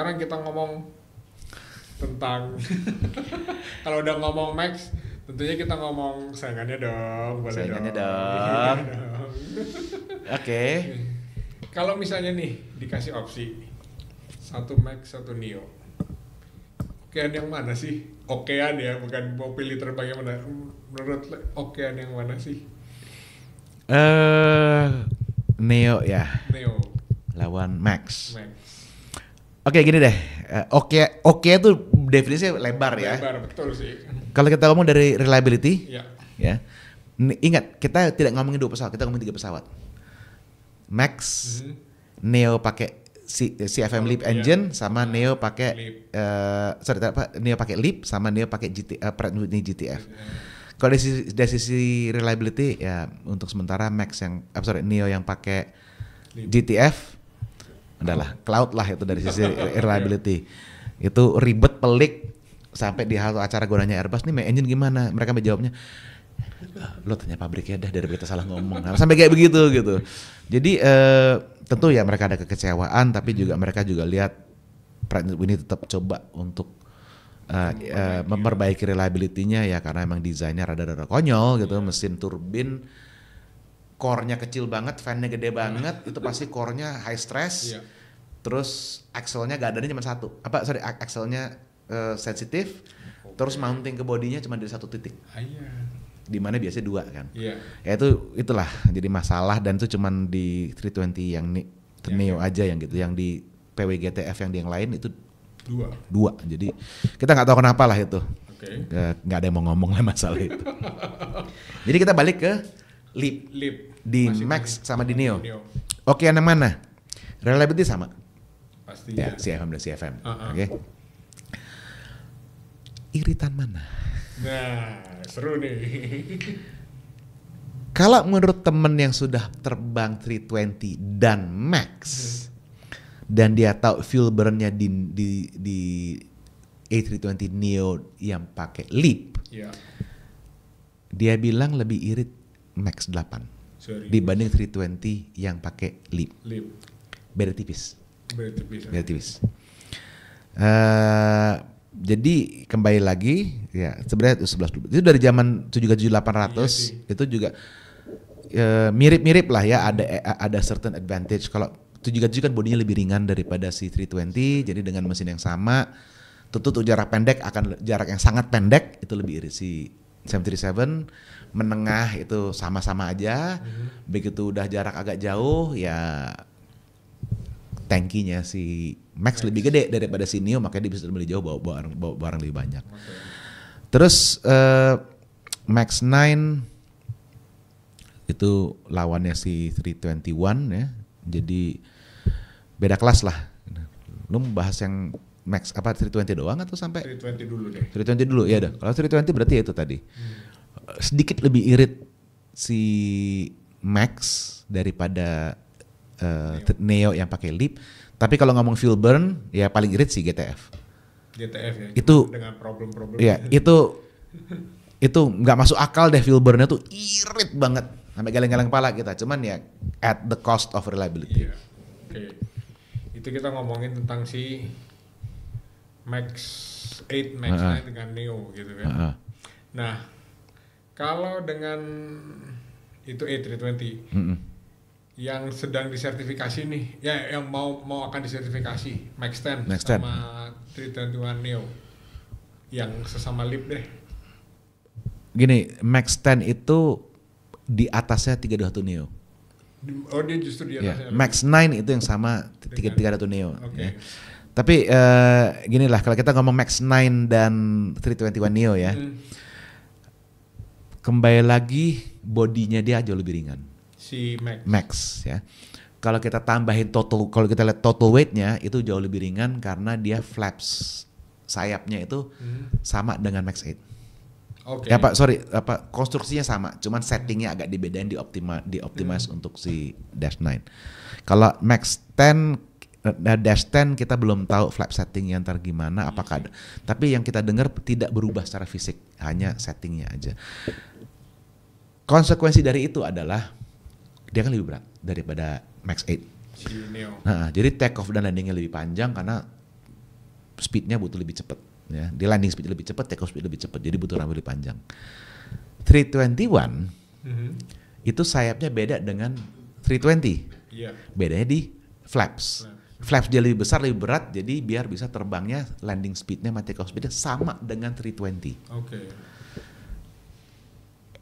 sekarang kita ngomong tentang kalau udah ngomong Max, tentunya kita ngomong saingannya dong, boleh Saingannya dong. dong. Oke. Kalau misalnya nih dikasih opsi satu Max, satu Neo, okean yang mana sih? Okean ya, bukan mau pilih terbang yang mana. Menurut okean yang mana sih? Neo ya Neo, lawan Max. Max. Oke gini deh, oke itu definisinya lebar ya. Lebar, betul sih. Kalau kita ngomong dari reliability, Ya. ya, ingat kita tidak ngomongin 2 pesawat, kita ngomongin 3 pesawat. Max, Neo pakai CFM LEAP engine, sama Neo pakai Neo pakai LEAP, sama Neo pakai Pratt & Whitney GTF. Kalau dari sisi reliability ya untuk sementara Max Neo yang pakai GTF adalah cloud lah itu dari sisi reliability. Itu ribet, pelik, sampai di acara gunanya Airbus nih main engine gimana? Mereka menjawabnya, lo tanya pabriknya dah daripada kita salah ngomong. Nah, sampai kayak begitu gitu. Jadi tentu ya mereka ada kekecewaan, tapi juga mereka juga lihat Pratt & Whitney tetap coba untuk memperbaiki reliability-nya ya karena emang desainnya rada-rada konyol gitu. Mesin turbin core-nya kecil banget, fan-nya gede banget, itu pasti core-nya high stress. Terus axle-nya gadanya cuma satu. Axle-nya sensitif. Terus mounting ke bodinya cuma dari 1 titik. Di mana biasanya 2 kan. Ya itulah jadi masalah, dan itu cuma di 320 yang Neo aja yang gitu. Yang di PWGTF yang lain itu 2. Jadi kita nggak tahu kenapa lah itu. Nggak ada yang mau ngomong lah masalah itu. Jadi kita balik ke LEAP. Di Max sama di Neo. Oke, yang mana? Reliability sama. Pastinya. Ya, CFM dan CFM. Oke. Iritan mana? Nah, seru nih. Kalau menurut temen yang sudah terbang 320 dan Max, dan dia tahu fuel burn-nya di A320 Neo yang pakai LEAP, dia bilang lebih irit Max 8 dibanding 320 yang pakai LEAP. Beda tipis. Jadi kembali lagi ya sebenarnya 11 itu dari zaman 737-800 itu juga mirip-mirip lah ya, ada certain advantage. Kalau 737 kan bodinya lebih ringan daripada si 320, jadi dengan mesin yang sama tentu jarak yang sangat pendek itu lebih irit. Si 737 menengah itu sama-sama aja. Begitu udah jarak agak jauh ya tankinya si Max lebih gede daripada si Neo, makanya dia bisa lebih jauh bawa barang lebih banyak. Terus Max 9 itu lawannya si 321 ya. Jadi beda kelas lah. Lu bahas yang Max 320 doang atau sampai 320 dulu deh. 320 dulu ya dah. Kalau 320 berarti ya itu tadi. Sedikit lebih irit si Max daripada Neo yang pakai LEAP. Tapi kalau ngomong fuel burn ya paling irit si GTF ya. Itu dengan problem-problem. Ya, itu nggak masuk akal deh, fuel burn-nya tuh irit banget sampai geleng-geleng kepala kita. Cuman ya at the cost of reliability. Itu kita ngomongin tentang si Max 8, Max 9 dengan Neo gitu kan. Nah, kalau dengan itu A320 yang sedang disertifikasi nih, ya yang mau akan disertifikasi Max 10 sama 321 Neo yang sesama LEAP deh. Gini, Max 10 itu di atasnya 321 Neo. Oh, dia justru di atasnya. Max 9 itu yang sama 321 Neo. Ya. Tapi gini lah, kalau kita ngomong Max 9 dan 321 Neo ya, kembali lagi bodinya dia jauh lebih ringan. Si Max ya. Kalau kita tambahin kalau kita lihat total weight-nya itu jauh lebih ringan karena dia flaps sayapnya itu sama dengan Max 8. Ya konstruksinya sama, cuman settingnya agak dibedain, dioptimize untuk si Dash 9. Kalau Max 10 Dash 10 kita belum tahu flap settingnya ntar gimana, apakah ada. Tapi yang kita dengar tidak berubah secara fisik, hanya settingnya aja. Konsekuensi dari itu adalah dia kan lebih berat daripada Max 8. Si Neo. Nah, jadi take off dan landingnya lebih panjang karena speednya butuh lebih cepat. Ya, di landing speed lebih cepat, take off speed lebih cepat, jadi butuh runway lebih panjang. 321 itu sayapnya beda dengan 320. Bedanya di flaps. Flaps dia lebih besar, lebih berat, jadi biar bisa terbangnya landing speednya sama take off speednya sama dengan 320.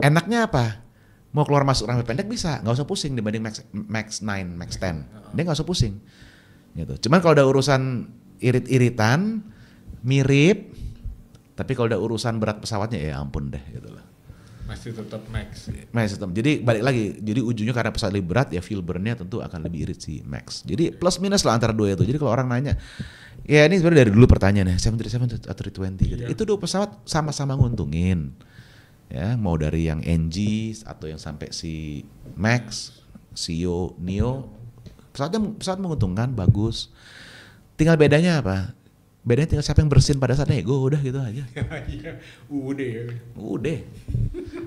Enaknya apa? Mau keluar masuk runway pendek bisa, nggak usah pusing dibanding Max 9, Max 10. Dia nggak usah pusing. Gitu. Cuman kalau udah urusan irit-iritan, mirip, tapi kalau udah urusan berat pesawatnya ya ampun deh gitu loh. Masih tetap Max. Masih tetap. Jadi balik lagi, jadi ujungnya karena pesawat lebih berat ya fuel burn-nya tentu akan lebih irit si Max. Jadi plus minus lah antara dua itu. Jadi kalau orang nanya, ya ini sebenarnya dari dulu pertanyaannya 737 atau 320 gitu. Itu dua pesawat sama-sama nguntungin. Ya, mau dari yang NG atau yang sampai si Max, CEO, Neo, pesawat menguntungkan, bagus. Tinggal bedanya apa? Bedanya tinggal siapa yang bersin pada saat nego, udah gitu aja. Udah.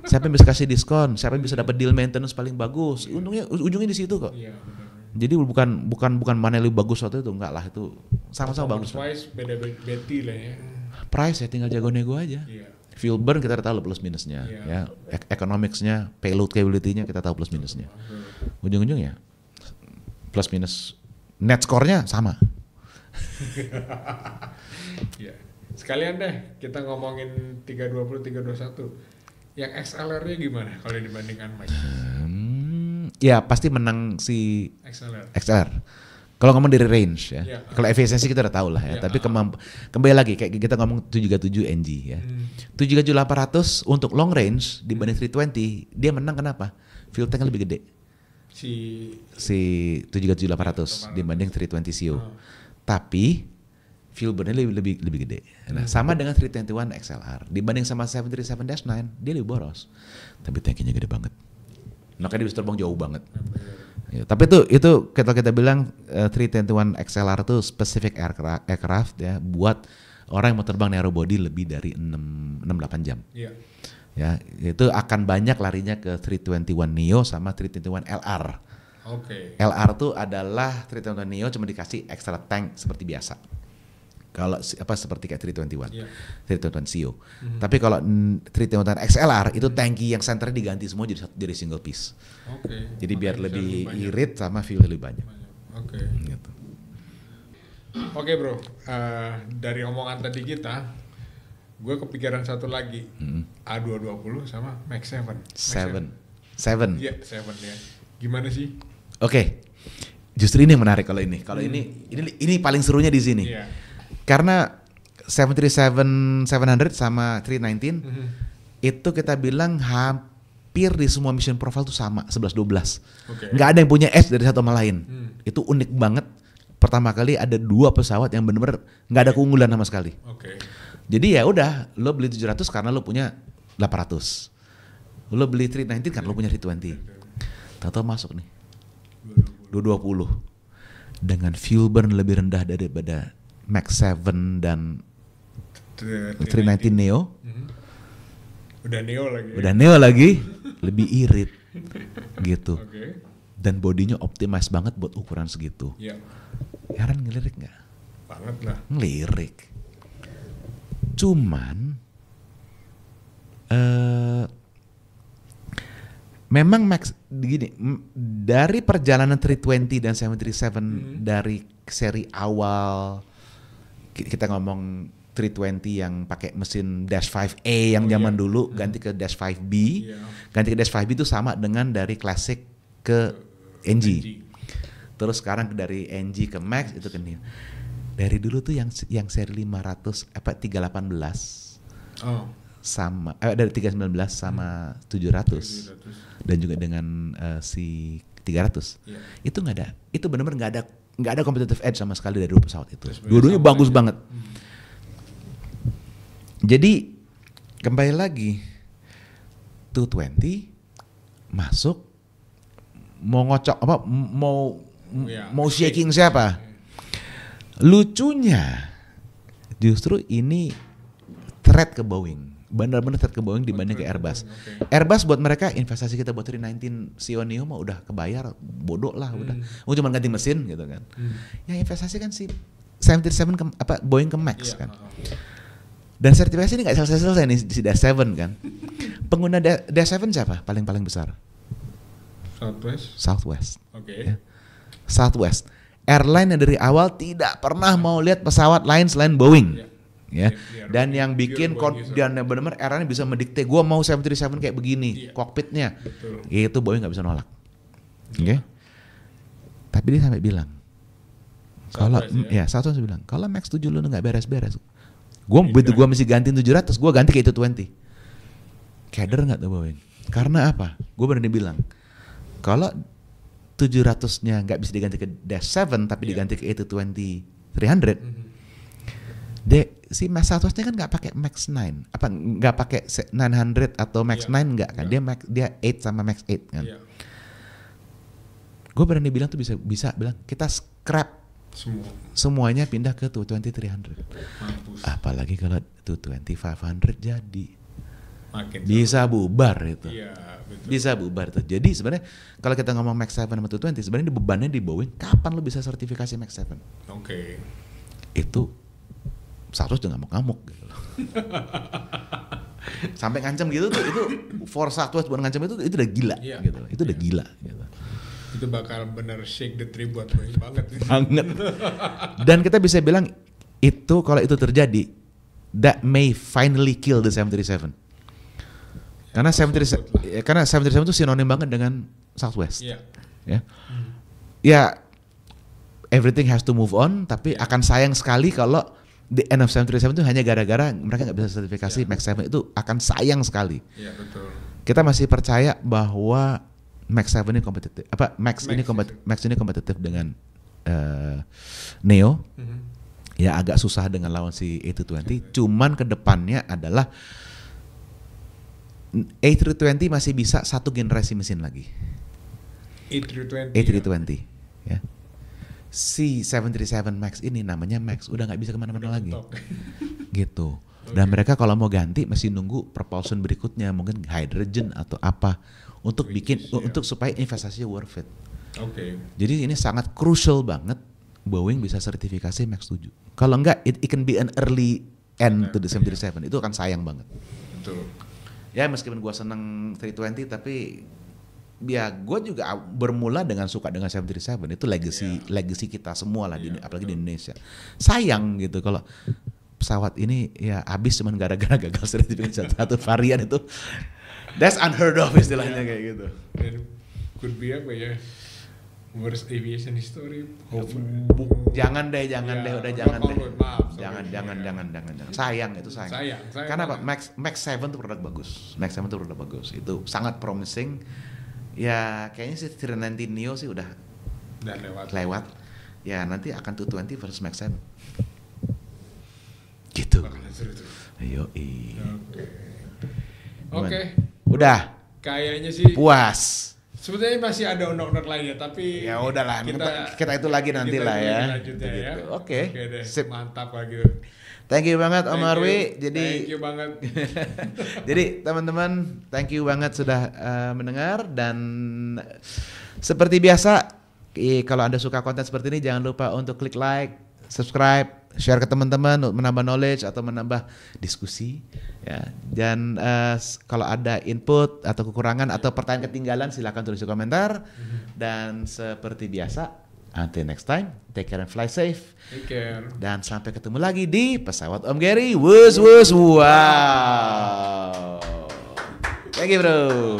Siapa yang bisa kasih diskon, siapa yang bisa dapat deal maintenance paling bagus. Ujungnya di situ kok. Jadi bukan mana yang lebih bagus waktu itu, enggak lah, itu sama-sama bagus. Price beda-beda lah ya. Price ya tinggal jago nego aja. Fuel burn kita tahu plus minusnya, ya. Economics-nya, payload capability-nya kita tahu plus minusnya. Ujung-ujungnya plus minus net score-nya sama. Sekalian deh kita ngomongin 320, 321. Yang XLR-nya gimana kalau dibandingkan Max? Ya pasti menang si XLR. Kalau ngomong dari range ya. Kalau efisiensi kita udah tahu lah ya. Tapi kembali lagi kayak kita ngomong 737 NG ya. 737-800 untuk long range dibanding 320 dia menang kenapa? Fuel tank lebih gede. Si 737-800 dibanding 320 CEO. Tapi fuel burn-nya lebih gede. Nah, sama dengan 321 XLR. Dibanding sama 737-9 dia lebih boros. Tapi tankinya gede banget. Makanya dia bisa terbang jauh banget. Ya, tapi itu kita bilang 321 XLR itu specific aircraft ya buat orang yang mau terbang narrow body lebih dari 6-8 jam. Ya, itu akan banyak larinya ke 321 Neo sama 321 LR. LR itu adalah 321 Neo cuma dikasih extra tank seperti biasa. Kalau seperti kayak 321, 321 CEO. Tapi kalau 321 XLR itu tanki yang senternya diganti semua jadi single piece. Jadi biar lebih irit sama fuel lebih banyak. Gitu. Oke bro, dari omongan tadi kita, gue kepikiran satu lagi, A220 sama Max 7. 7. Iya 7 ya. Gimana sih? Oke, justru ini yang menarik kalau ini. Kalau ini paling serunya di sini. Karena 737-700 sama 319 itu kita bilang hampir di semua mission profile tuh sama 11-12. Nggak ada yang punya edge dari satu sama lain. Itu unik banget. Pertama kali ada dua pesawat yang benar-benar nggak ada keunggulan sama sekali. Jadi ya udah, lo beli 700 karena lo punya 800. Lo beli 319 karena lo punya 320. Tahu-tahu masuk nih 220 dengan fuel burn lebih rendah daripada Max 7 dan 319 Neo. Udah Neo lagi lebih irit gitu. Dan bodinya optimize banget buat ukuran segitu. Heran ngelirik nggak? Banget lah. Ngelirik. Cuman memang Max gini, dari perjalanan 320 dan 737 dari seri awal kita ngomong 320 yang pakai mesin Dash 5A yang zaman dulu ganti ke Dash 5B. Ganti ke Dash 5B itu sama dengan dari Classic ke NG. Terus sekarang dari NG ke Max itu kan. Dari dulu tuh yang seri 500 318. Sama dari 319 sama 700 dan juga dengan si 300 itu nggak ada, itu benar-benar nggak ada competitive edge sama sekali dari dua pesawat itu. Dua-duanya bagus banget. Jadi kembali lagi 220 masuk mau ngocok apa mau shaking siapa? Lucunya justru ini threat ke Boeing. Benar-benar threat ke Boeing dibanding ke Airbus. Airbus buat mereka investasi kita buat 319 CEO Neo mah udah kebayar, bodoh lah udah. Cuma ganti mesin gitu kan. Yang investasi kan si 737 Boeing ke Max kan. Dan sertifikasi ini nggak selesai nih di Dash 7 kan. Pengguna Dash 7 siapa? Paling besar? Southwest. Oke. Ya. Southwest. Airline yang dari awal tidak pernah mau lihat pesawat lain selain Boeing. Ya. Dan yang bikin dan benar-benar airline bisa mendikte, gua mau 737 kayak begini, kokpitnya. Itu Boeing nggak bisa nolak. Oke. Tapi dia sampai bilang, kalau Southwest bilang, kalau Max 7 lu nggak beres-beres, gua mesti gantiin 700, gua ganti ke 220. Keder nggak tuh Boeing? Karena apa? Gua berani bilang, kalau 700-nya nggak bisa diganti ke Dash 7 tapi diganti ke A220 300, si Max Southwest-nya kan nggak pakai Max 9, nggak pakai 900 atau Max 9 nggak kan? Dia 8 sama Max 8 kan? Gue berani bilang tuh bisa bilang kita scrap semuanya pindah ke 220 300. Apalagi kalau 220 500 jadi bisa bubar itu. Bisa bubar tuh. Jadi sebenarnya kalau kita ngomong Max 7 sama 220, sebenarnya bebannya di Boeing. Kapan lo bisa sertifikasi Max 7? Oke. Itu Southwest udah ngamuk-ngamuk gitu loh. Sampai ngancam gitu tuh, itu for Southwest buat ngancam itu udah gila gitu. Itu udah gila gitu. Itu bakal bener shake the tree buat Boeing banget. Banget. Dan kita bisa bilang itu kalau itu terjadi, that may finally kill the 737. Karena 737 itu sinonim banget dengan Southwest. Ya, everything has to move on, tapi akan sayang sekali kalau the end of 737 itu hanya gara-gara mereka nggak bisa sertifikasi Max 7, itu akan sayang sekali. Iya, betul. Kita masih percaya bahwa Max 7 ini kompetitif. Max ini kompetitif dengan Neo. Ya agak susah dengan lawan si A220. Cuman kedepannya adalah A320 masih bisa satu generasi mesin lagi. A320 ya. Si 737 Max ini namanya Max, udah nggak bisa kemana-mana lagi. Gitu. Dan mereka kalau mau ganti masih nunggu propulsion berikutnya, mungkin hydrogen atau apa untuk untuk supaya investasinya worth it. Jadi ini sangat crucial banget Boeing bisa sertifikasi Max 7. Kalau enggak, it can be an early end to the 737. Itu akan sayang banget. Betul. Ya meskipun gue seneng 320 tapi ya gue juga bermula dengan suka dengan 737. Itu legacy kita semua lah, apalagi di Indonesia. Sayang gitu kalau pesawat ini ya habis cuman gara-gara gagal sertifikasi satu varian itu. That's unheard of istilahnya kayak gitu. Could be apa ya? Worst aviation history. Jangan deh, jangan. Sayang itu sayang. Karena apa? Max 7 itu produk bagus. Itu sangat promising. Ya kayaknya sih 390 Neo sih udah lewat. Ya nanti akan 220 versus Max 7. Gitu. Ayo. Oke. Udah. Kayaknya sih puas. Sebetulnya masih ada undang-undang lain ya, tapi ya udahlah, kita itu lagi nanti lah ya. Oke. Sip. Mantap lagi. Thank you banget Om Arwi. Thank you banget. Jadi teman-teman, thank you banget sudah mendengar, dan seperti biasa kalau Anda suka konten seperti ini jangan lupa untuk klik like, subscribe, share ke teman-teman untuk menambah knowledge atau menambah diskusi ya. Dan kalau ada input atau kekurangan atau pertanyaan ketinggalan silakan tulis di komentar. Dan seperti biasa, until next time, take care and fly safe. Take care. Dan sampai ketemu lagi di Pesawat Om Gary. Wow. Thank you bro.